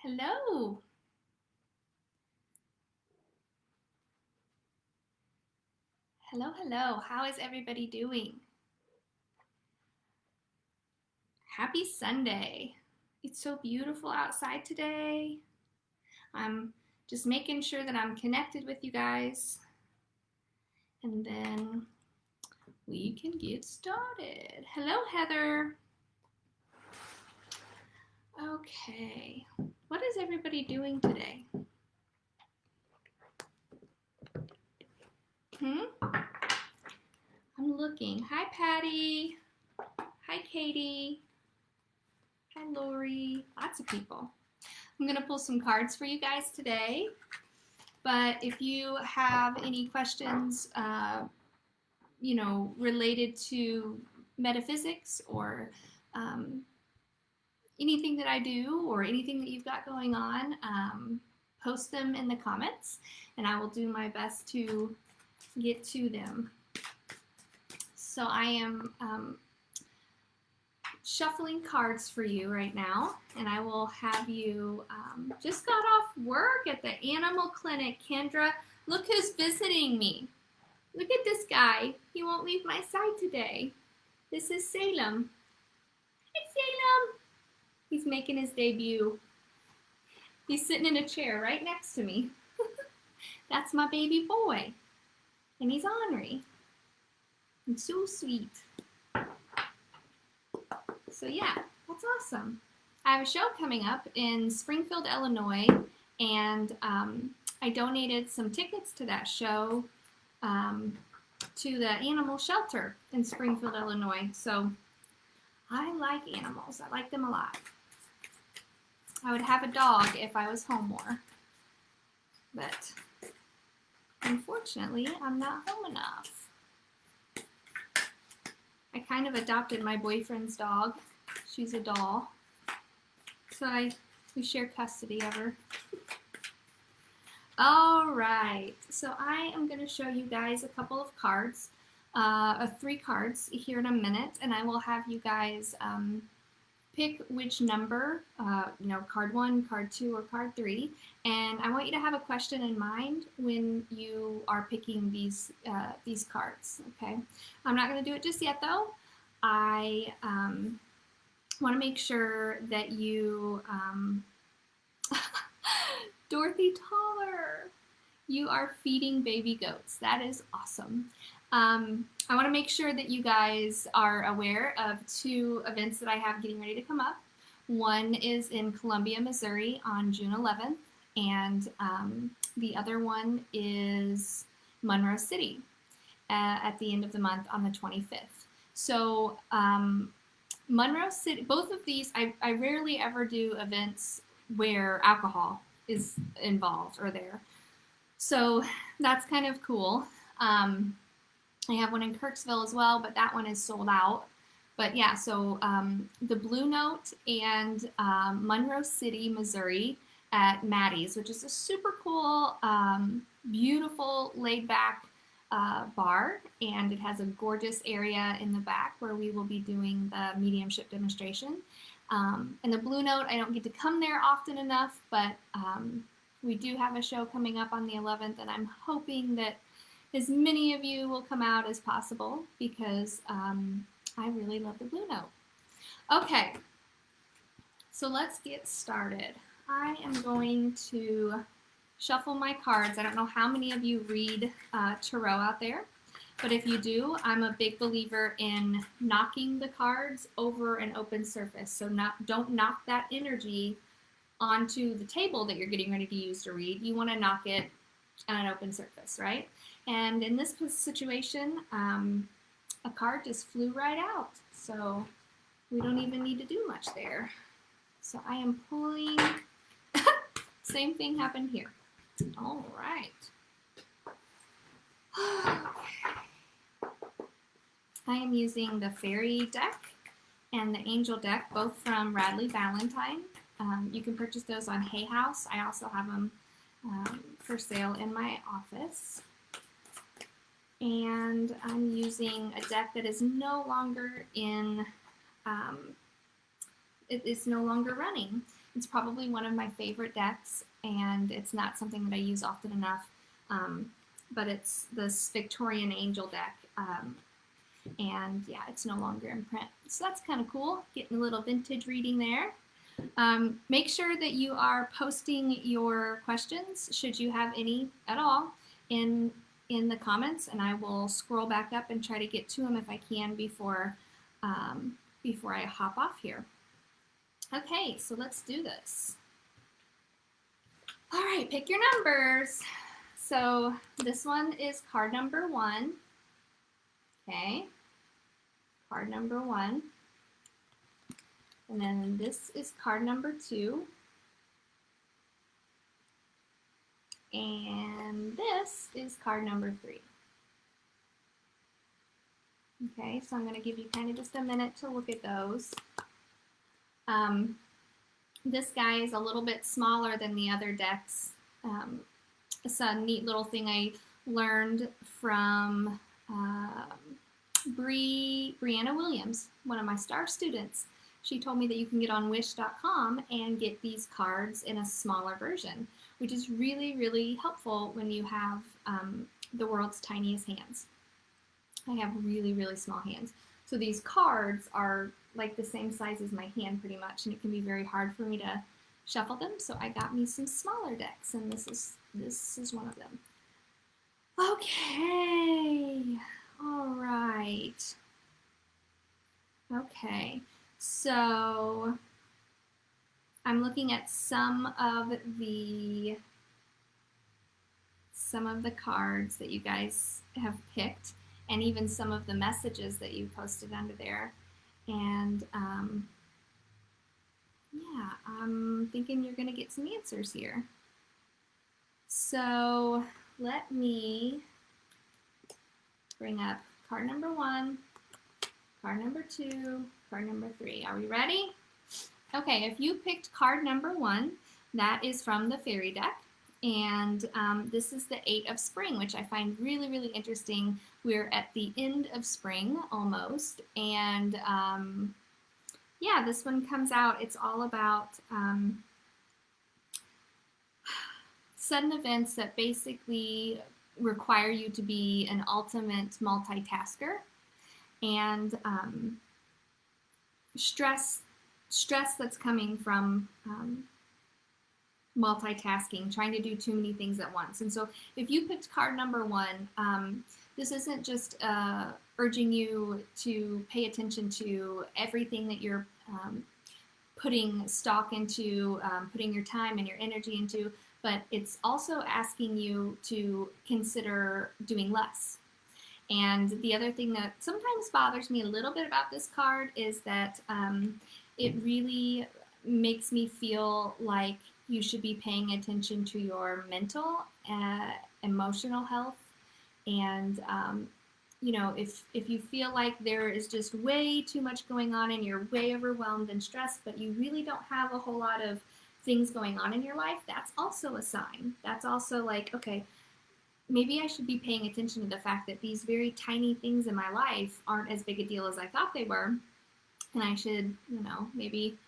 Hello. Hello, hello. How is everybody doing? Happy Sunday. It's so beautiful outside today. I'm just making sure that I'm connected with you guys, and then we can get started. Hello, Heather. Okay. What is everybody doing today? I'm looking. Hi, Patty. Hi, Katie. Hi, Lori. Lots of people. I'm going to pull some cards for you guys today. But if you have any questions, related to metaphysics or anything that I do or anything that you've got going on, post them in the comments, and I will do my best to get to them. So I am shuffling cards for you right now, and I will have you just got off work at the animal clinic. Kendra, look who's visiting me. Look at this guy. He won't leave my side today. This is Salem. Hi, Salem. He's making his debut. He's sitting in a chair right next to me. That's my baby boy. And he's ornery. And so sweet. So yeah, that's awesome. I have a show coming up in Springfield, Illinois, and I donated some tickets to that show to the animal shelter in Springfield, Illinois. So I like animals. I like them a lot. I would have a dog if I was home more, but unfortunately, I'm not home enough. I kind of adopted my boyfriend's dog. She's a doll. So we share custody of her. All right, so I am going to show you guys a couple of cards, 3 cards here in a minute, and I will have you guys pick which number, card 1, card 2, or card 3, and I want you to have a question in mind when you are picking these cards, okay? I'm not going to do it just yet, though. I want to make sure that you, Dorothy Toller, you are feeding baby goats. That is awesome. I want to make sure that you guys are aware of 2 events that I have getting ready to come up. One is in Columbia, Missouri on June 11th, and the other one is Monroe City at the end of the month on the 25th. So Monroe City, both of these, I rarely ever do events where alcohol is involved or there. So that's kind of cool. I have one in Kirksville as well, but that one is sold out. But yeah, so the Blue Note and Monroe City, Missouri at Maddie's, which is a super cool, beautiful, laid-back bar, and it has a gorgeous area in the back where we will be doing the mediumship demonstration. And the Blue Note, I don't get to come there often enough, but we do have a show coming up on the 11th, and I'm hoping that as many of you will come out as possible because I really love the Blue Note. Okay, so let's get started. I am going to shuffle my cards. I don't know how many of you read tarot out there, but if you do, I'm a big believer in knocking the cards over an open surface. So don't knock that energy onto the table that you're getting ready to use to read. You want to knock it on an open surface, right? And in this situation, a card just flew right out. So we don't even need to do much there. So I am pulling. Same thing happened here. All right. I am using the Fairy deck and the Angel deck, both from Radley Valentine. You can purchase those on Hay House. I also have them for sale in my office. And I'm using a deck that is no longer in, it is no longer running. It's probably one of my favorite decks, and it's not something that I use often enough. But it's this Victorian Angel deck. And yeah, it's no longer in print. So that's kind of cool, getting a little vintage reading there. Make sure that you are posting your questions, should you have any at all, in the comments, and I will scroll back up and try to get to them if I can before I hop off here. Okay, so let's do this. All right, pick your numbers. So this one is card number 1. Okay, card number 1. And then this is card number 2. And this is card number 3. Okay, so I'm going to give you kind of just a minute to look at those. This guy is a little bit smaller than the other decks. It's a neat little thing I learned from Brianna Williams, one of my star students. She told me that you can get on wish.com and get these cards in a smaller version, which is really, really helpful when you have the world's tiniest hands. I have really, really small hands. So these cards are like the same size as my hand pretty much, and it can be very hard for me to shuffle them. So I got me some smaller decks, and this is one of them. Okay, all right. Okay, so I'm looking at some of the cards that you guys have picked, and even some of the messages that you posted under there. And yeah, I'm thinking you're gonna get some answers here. So let me bring up card number 1, card number 2, card number 3. Are we ready? Okay, if you picked card number 1, that is from the fairy deck. And this is the 8 of spring, which I find really, really interesting. We're at the end of spring almost. And yeah, this one comes out. It's all about sudden events that basically require you to be an ultimate multitasker, and stress that's coming from multitasking, trying to do too many things at once. And so if you picked card number 1, this isn't just urging you to pay attention to everything that you're putting stock into, putting your time and your energy into, but it's also asking you to consider doing less. And the other thing that sometimes bothers me a little bit about this card is that it really makes me feel like you should be paying attention to your mental, emotional health. And, you know, if you feel like there is just way too much going on and you're way overwhelmed and stressed, but you really don't have a whole lot of things going on in your life, that's also a sign. That's also like, okay, maybe I should be paying attention to the fact that these very tiny things in my life aren't as big a deal as I thought they were. And I should, you know, maybe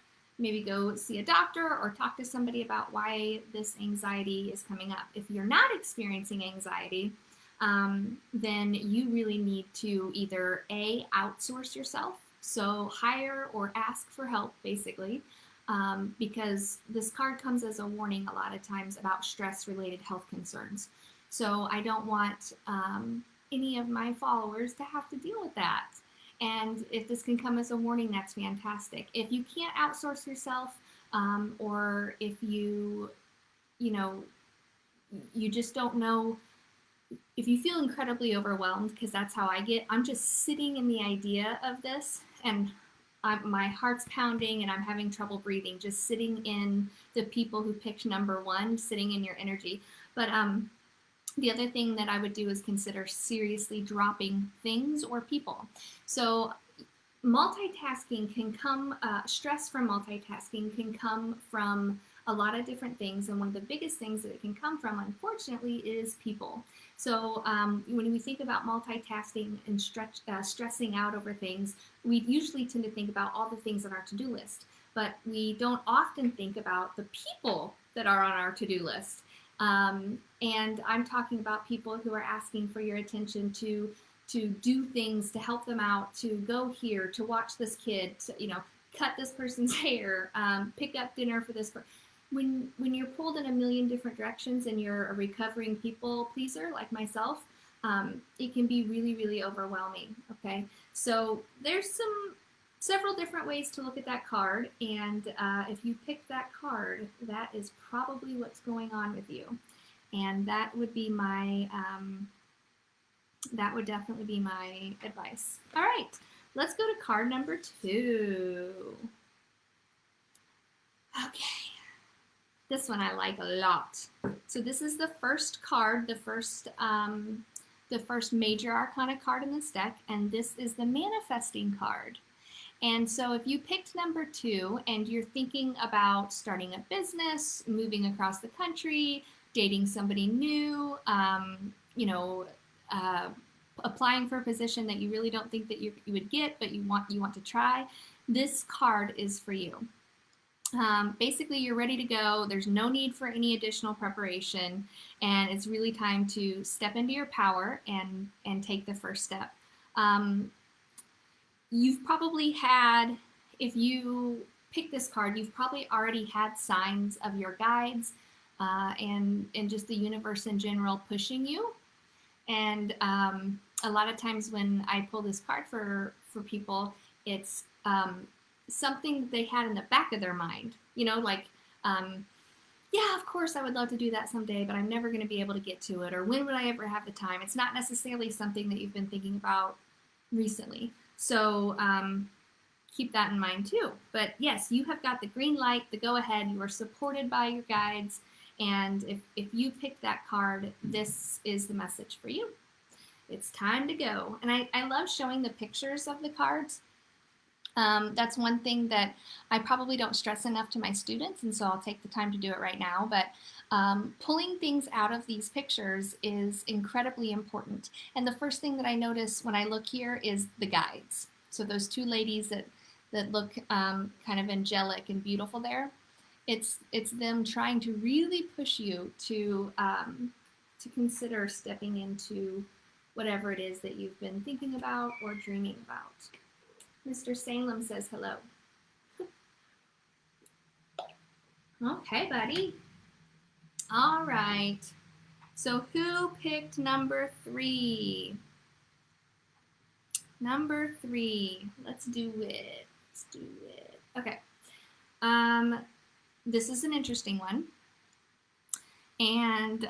go see a doctor or talk to somebody about why this anxiety is coming up. If you're not experiencing anxiety, then you really need to either A, outsource yourself, so hire or ask for help, basically, because this card comes as a warning a lot of times about stress-related health concerns. So I don't want any of my followers to have to deal with that. And if this can come as a warning, that's fantastic. If you can't outsource yourself, or if you just don't know, if you feel incredibly overwhelmed, because that's how I get, I'm just sitting in the idea of this, and my heart's pounding and I'm having trouble breathing, just sitting in the people who picked number 1, sitting in your energy. But the other thing that I would do is consider seriously dropping things or people. So multitasking can come, stress from multitasking can come from a lot of different things, and one of the biggest things that it can come from, unfortunately, is people. So when we think about multitasking and stressing out over things, we usually tend to think about all the things on our to-do list. but we don't often think about the people that are on our to-do list. And I'm talking about people who are asking for your attention to do things to help them out, to go here, to watch this kid, to, cut this person's hair, pick up dinner for this person. When you're pulled in a million different directions and you're a recovering people pleaser like myself, it can be really, really overwhelming. Okay, so there's several different ways to look at that card, and if you pick that card, that is probably what's going on with you, and that would be my that would definitely be my advice. All right, let's go to card number 2. Okay, this one I like a lot. So this is the first card, the first major arcana card in this deck, and this is the manifesting card. And so if you picked number 2 and you're thinking about starting a business, moving across the country, dating somebody new, applying for a position that you really don't think that you would get, but you want to try, this card is for you. Basically, you're ready to go. There's no need for any additional preparation, and it's really time to step into your power and take the first step. You've probably had, if you pick this card, you've probably already had signs of your guides and just the universe in general pushing you. And a lot of times when I pull this card for people, it's something that they had in the back of their mind, yeah, of course I would love to do that someday, but I'm never going to be able to get to it, or when would I ever have the time? It's not necessarily something that you've been thinking about recently. So keep that in mind too. But yes, you have got the green light, the go ahead. You are supported by your guides. And if you pick that card, this is the message for you. It's time to go. And I love showing the pictures of the cards. That's one thing that I probably don't stress enough to my students, and so I'll take the time to do it right now. But pulling things out of these pictures is incredibly important. And the first thing that I notice when I look here is the guides. So those 2 ladies that look kind of angelic and beautiful there, it's them trying to really push you to consider stepping into whatever it is that you've been thinking about or dreaming about. Mr. Salem says hello. Okay, buddy. All right. So who picked number 3? Number 3. Let's do it. Let's do it. Okay. This is an interesting one. And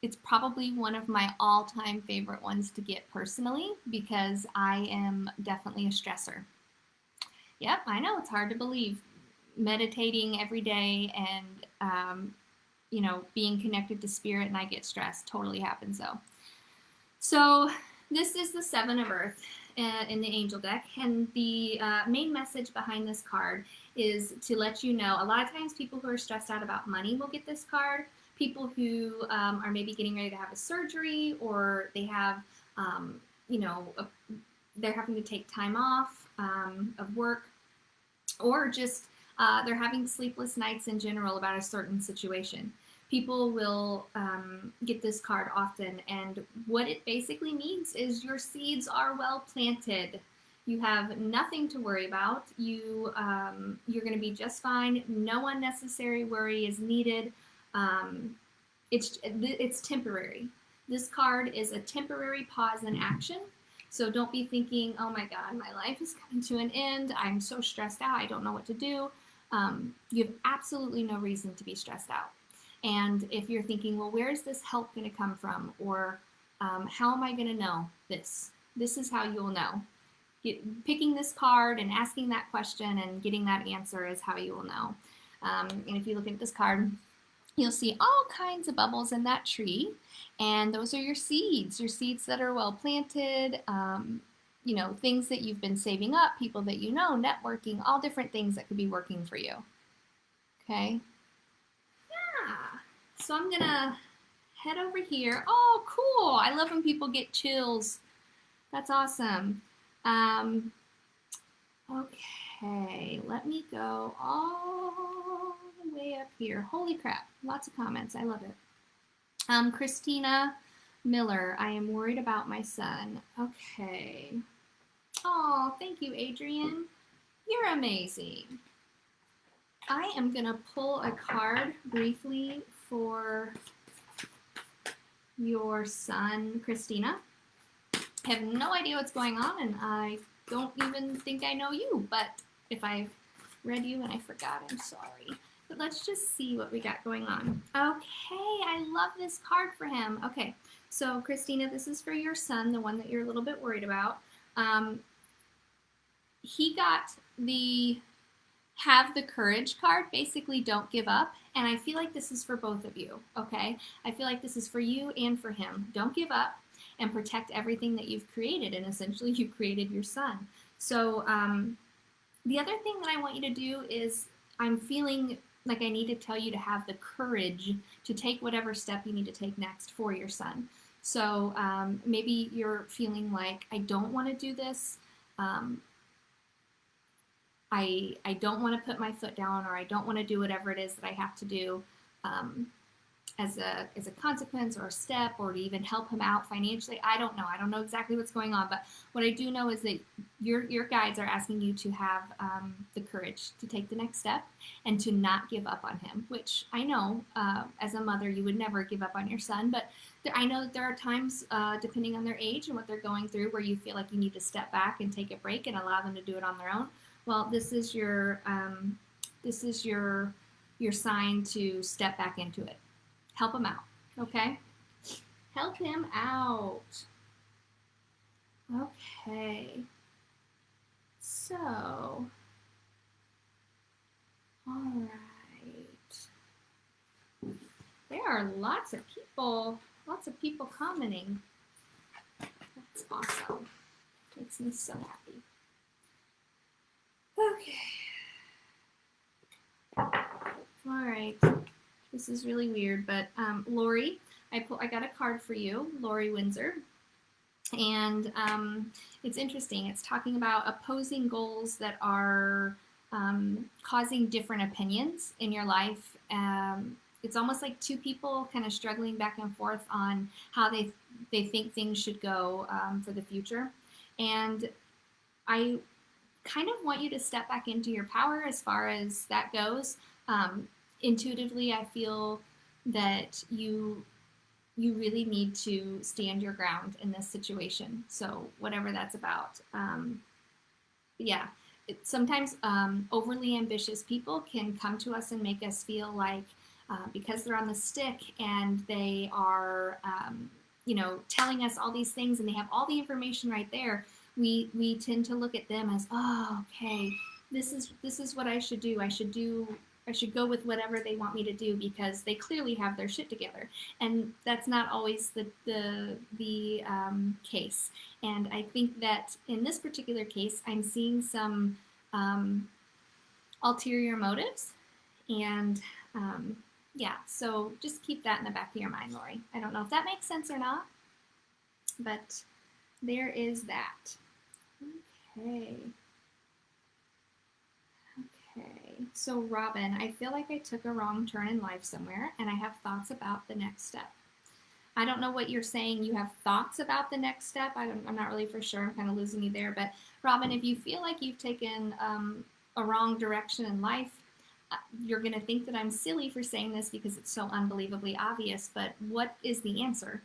it's probably one of my all-time favorite ones to get personally because I am definitely a stressor. Yep, I know, it's hard to believe. Meditating every day and, being connected to spirit, and I get stressed. Totally happens though. So this is the 7 of Earth in the angel deck, and the main message behind this card is to let you know, a lot of times people who are stressed out about money will get this card. People who are maybe getting ready to have a surgery, or they have, they're having to take time off of work, or just they're having sleepless nights in general about a certain situation. People will get this card often, and what it basically means is your seeds are well planted. You have nothing to worry about. You're going to be just fine. No unnecessary worry is needed. It's temporary. This card is a temporary pause in action. So don't be thinking, oh my God, my life is coming to an end. I'm so stressed out. I don't know what to do. You have absolutely no reason to be stressed out. And if you're thinking, well, where is this help going to come from? Or how am I going to know this? This is how you'll know. Picking this card and asking that question and getting that answer is how you will know. And if you look at this card, you'll see all kinds of bubbles in that tree, and those are your seeds that are well planted, things that you've been saving up, people that you know, networking, all different things that could be working for you. Okay? Yeah. So I'm gonna head over here. Oh, cool. I love when people get chills. That's awesome. Okay, let me go all the way up here. Holy crap, lots of comments. I love it. Christina Miller, I am worried about my son. Okay. Oh, thank you, Adrian. You're amazing. I am going to pull a card briefly for your son, Christina. I have no idea what's going on, and I don't even think I know you, but if I've read you and I forgot, I'm sorry. But let's just see what we got going on. Okay, I love this card for him. Okay, so Christina, this is for your son, the one that you're a little bit worried about. He got the have the courage card, basically don't give up, and I feel like this is for both of you, okay? I feel like this is for you and for him. Don't give up and protect everything that you've created, and essentially you created your son. So the other thing that I want you to do is, I'm feeling like I need to tell you to have the courage to take whatever step you need to take next for your son. So maybe you're feeling like, I don't want to do this. I don't want to put my foot down, or I don't want to do whatever it is that I have to do as a consequence or a step, or to even help him out financially. I don't know. I don't know exactly what's going on, but what I do know is that your guides are asking you to have the courage to take the next step and to not give up on him, which I know as a mother you would never give up on your son, but I know that there are times, depending on their age and what they're going through, where you feel like you need to step back and take a break and allow them to do it on their own. Well, this is your sign to step back into it. Help him out, okay? Help him out. Okay. So, all right. There are lots of people commenting. That's awesome. Makes me so happy. Okay. All right. This is really weird, but Lori, I got a card for you, Lori Windsor, and it's interesting. It's talking about opposing goals that are causing different opinions in your life. It's almost like two people kind of struggling back and forth on how they think things should go for the future, and I kind of want you to step back into your power as far as that goes. Intuitively, I feel that you really need to stand your ground in this situation. So whatever that's about. Yeah, sometimes overly ambitious people can come to us and make us feel like because they're on the stick and they are, telling us all these things and they have all the information right there, we tend to look at them as, oh, okay, this is what I should do. I should go with whatever they want me to do because they clearly have their shit together, and that's not always the case. And I think that in this particular case, I'm seeing some ulterior motives, and yeah. So just keep that in the back of your mind, Lori. I don't know if that makes sense or not, but there is that. Okay. Okay, so Robin, I feel like I took a wrong turn in life somewhere, and I have thoughts about the next step. I don't know what you're saying. You have thoughts about the next step. I'm not really for sure. I'm kind of losing you there. But Robin, if you feel like you've taken a wrong direction in life, you're going to think that I'm silly for saying this because it's so unbelievably obvious. But what is the answer?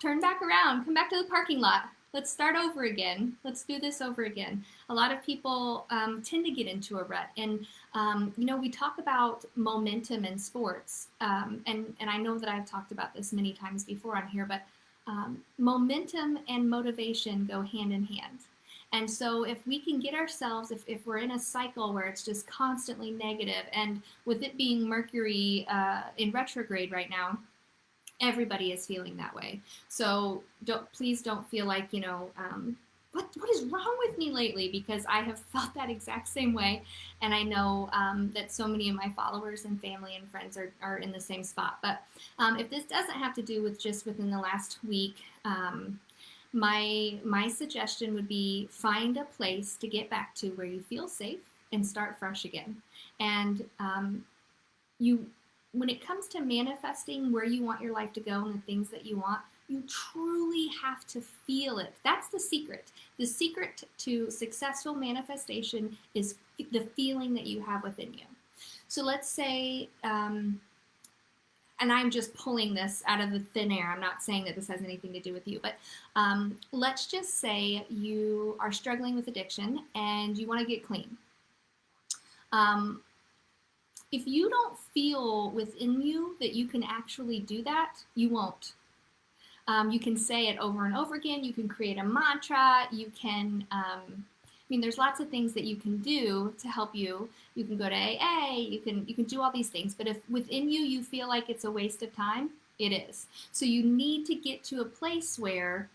Turn back around. Come back to the parking lot. Let's start over again. Let's do this over again. A lot of people tend to get into a rut. And, we talk about momentum in sports. And I know that I've talked about this many times before on here, but momentum and motivation go hand in hand. And so if we can get ourselves, if we're in a cycle where it's just constantly negative, and with it being Mercury in retrograde right now, everybody is feeling that way. So please don't feel like, what is wrong with me lately? Because I have felt that exact same way. And I know that so many of my followers and family and friends are in the same spot. But if this doesn't have to do with just within the last week, my suggestion would be find a place to get back to where you feel safe and start fresh again. And you, when it comes to manifesting where you want your life to go and the things that you want, you truly have to feel it. That's the secret. The secret to successful manifestation is the feeling that you have within you. So let's say, and I'm just pulling this out of the thin air. I'm not saying that this has anything to do with you, but let's just say you are struggling with addiction and you want to get clean. If you don't feel within you that you can actually do that, you won't. You can say it over and over again. You can create a mantra. You can, there's lots of things that you can do to help you. You can go to AA. You can do all these things. But if within you, you feel like it's a waste of time, it is. So you need to get to a place where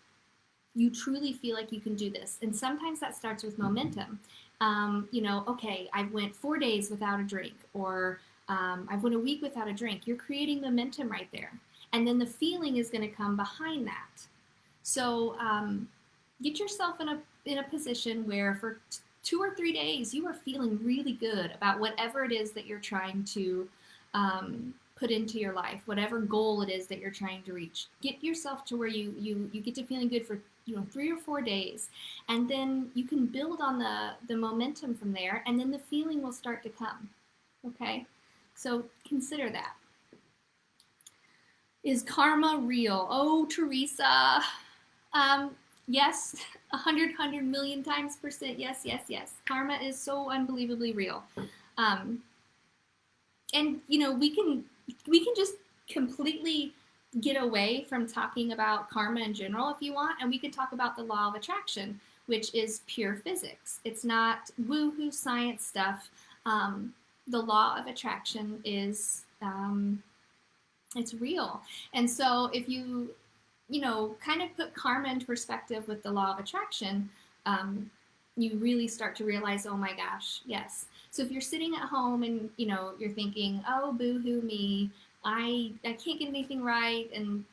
you truly feel like you can do this. And sometimes that starts with momentum. Okay, I went 4 days without a drink, or I went a week without a drink. You're creating momentum right there. And then the feeling is going to come behind that. So get yourself in a position where for 2 or 3 days you are feeling really good about whatever it is that you're trying to put into your life, whatever goal it is that you're trying to reach. Get yourself to where you get to feeling good for 3 or 4 days, and then you can build on the momentum from there, and then the feeling will start to come. Okay, so consider that. Is karma real? Oh, Teresa. Yes, 100 million times %. Yes. Karma is so unbelievably real. And we can just completely get away from talking about karma in general if you want, and we could talk about the law of attraction, which is pure physics. It's not woo-hoo science stuff. The law of attraction is it's real. And so if you kind of put karma into perspective with the law of attraction, you really start to realize, oh my gosh, yes. So if you're sitting at home and you're thinking, oh, boo-hoo me, I can't get anything right, and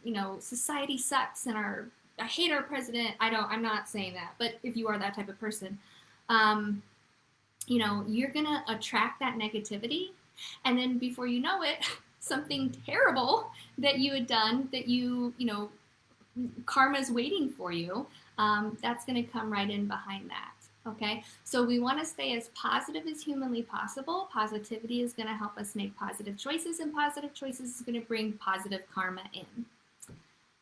society sucks, and I hate our president. I'm not saying that, but if you are that type of person, you're gonna attract that negativity, and then before you know it, something terrible that you had done, that karma's waiting for you, that's going to come right in behind that. Okay, so we want to stay as positive as humanly possible. Positivity is going to help us make positive choices, and positive choices is going to bring positive karma in.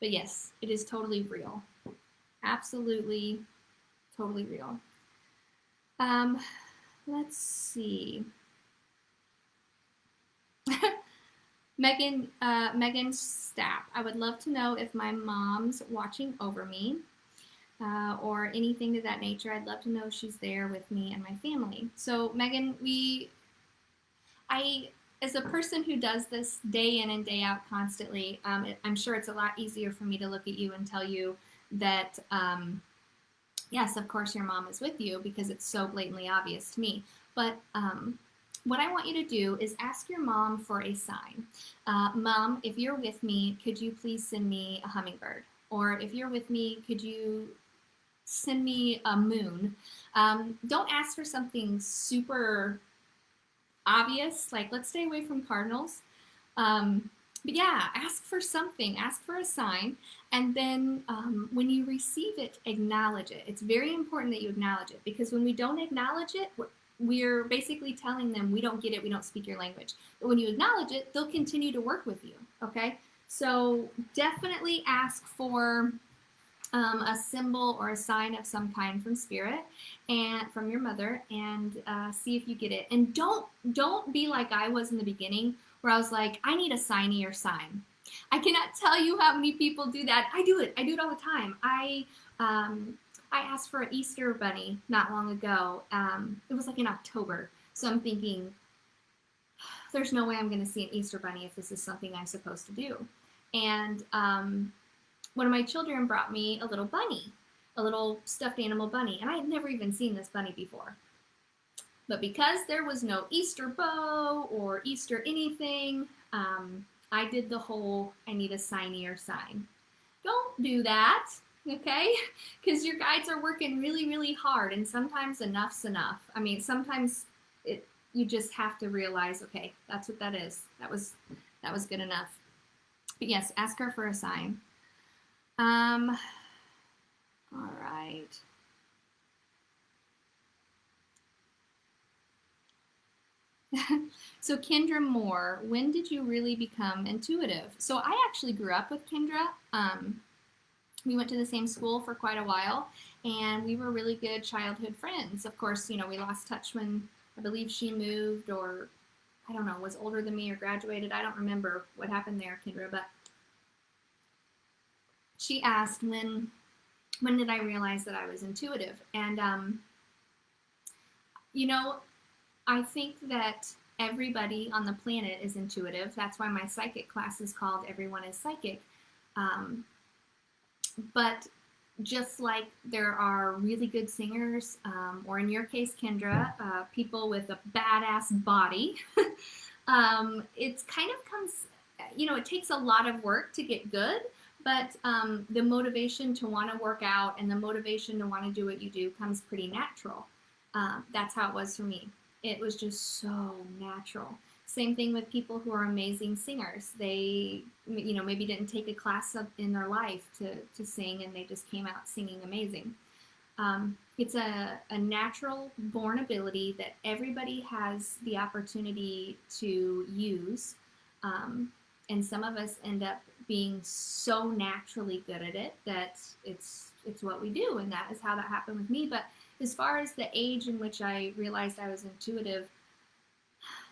But yes, it is totally real. Absolutely, totally real. Let's see. Megan Stapp, I would love to know if my mom's watching over me, or anything to that nature. I'd love to know if she's there with me and my family. So Megan, as a person who does this day in and day out constantly, I'm sure it's a lot easier for me to look at you and tell you that, yes, of course your mom is with you, because it's so blatantly obvious to me. But what I want you to do is ask your mom for a sign. Mom, if you're with me, could you please send me a hummingbird? Or if you're with me, could you send me a moon? Don't ask for something super obvious, like let's stay away from cardinals. But yeah, ask for something, ask for a sign, and then when you receive it, acknowledge it. It's very important that you acknowledge it, because when we don't acknowledge it, we're basically telling them we don't get it, we don't speak your language. But when you acknowledge it, they'll continue to work with you, okay? So definitely ask for a symbol or a sign of some kind from spirit and from your mother, and see if you get it. And don't be like I was in the beginning, where I was like, I need a signy or sign. I cannot tell you how many people do that. I do it all the time. I asked for an Easter bunny not long ago. It was like in October. So I'm thinking, there's no way I'm going to see an Easter bunny if this is something I'm supposed to do. And one of my children brought me a little bunny, a little stuffed animal bunny. And I had never even seen this bunny before. But because there was no Easter bow or Easter anything, I did the whole I need a signy or sign. Don't do that. Okay? Because your guides are working really, really hard, and sometimes enough's enough. I mean, sometimes you just have to realize, okay, that's what that is. That was good enough. But yes, ask her for a sign. All right. So Kendra Moore, when did you really become intuitive? So I actually grew up with Kendra. We went to the same school for quite a while, and we were really good childhood friends. Of course, we lost touch when I believe she moved, or I don't know, was older than me or graduated. I don't remember what happened there, Kendra, but she asked when did I realize that I was intuitive? And you know, I think that everybody on the planet is intuitive. That's why my psychic class is called Everyone is Psychic. Um, but just like there are really good singers, or in your case, Kendra, people with a badass body, it's kind of comes, it takes a lot of work to get good, but the motivation to want to work out and the motivation to want to do what you do comes pretty natural. That's how it was for me. It was just so natural. Same thing with people who are amazing singers. They, maybe didn't take a class in their life to sing, and they just came out singing amazing. It's a natural born ability that everybody has the opportunity to use. And some of us end up being so naturally good at it that it's what we do, and that is how that happened with me. But as far as the age in which I realized I was intuitive,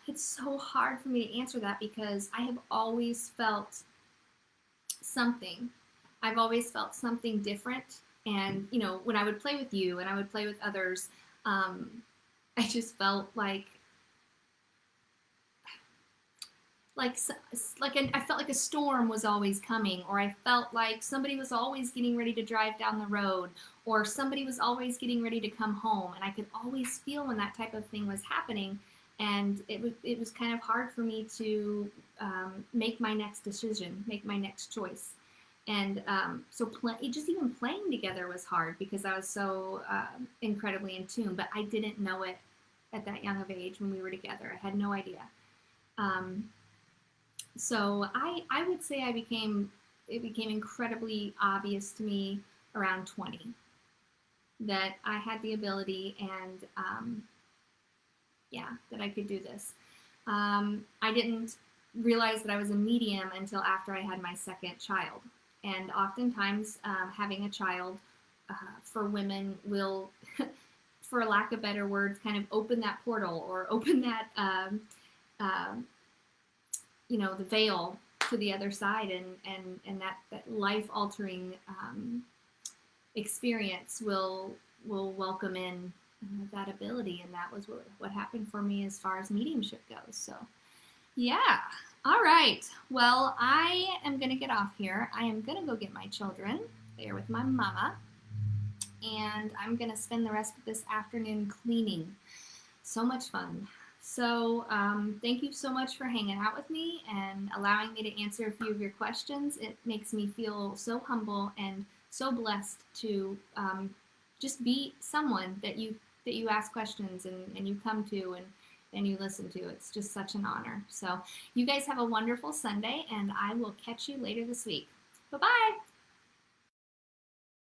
it's so hard for me to answer that because I have always felt something. I've always felt something different. And, when I would play with you and I would play with others, I just felt like I felt like a storm was always coming, or I felt like somebody was always getting ready to drive down the road, or somebody was always getting ready to come home, and I could always feel when that type of thing was happening, and it was kind of hard for me to make my next decision, make my next choice, and so just even playing together was hard because I was so incredibly in tune, but I didn't know it at that young of age when we were together. I had no idea. So I would say it became incredibly obvious to me around 20 that I had the ability and that I could do this. I didn't realize that I was a medium until after I had my second child. And oftentimes having a child for women will, for lack of better words, kind of open that portal or open that the veil to the other side, and that life-altering experience will welcome in that ability, and that was what happened for me as far as mediumship goes. So, yeah. All right. Well, I am going to get off here. I am going to go get my children. They are with my mama, and I'm going to spend the rest of this afternoon cleaning. So much fun. So thank you so much for hanging out with me and allowing me to answer a few of your questions. It makes me feel so humble and so blessed to just be someone that you ask questions and you come to and you listen to. It's just such an honor. So you guys have a wonderful Sunday, and I will catch you later this week. Bye-bye.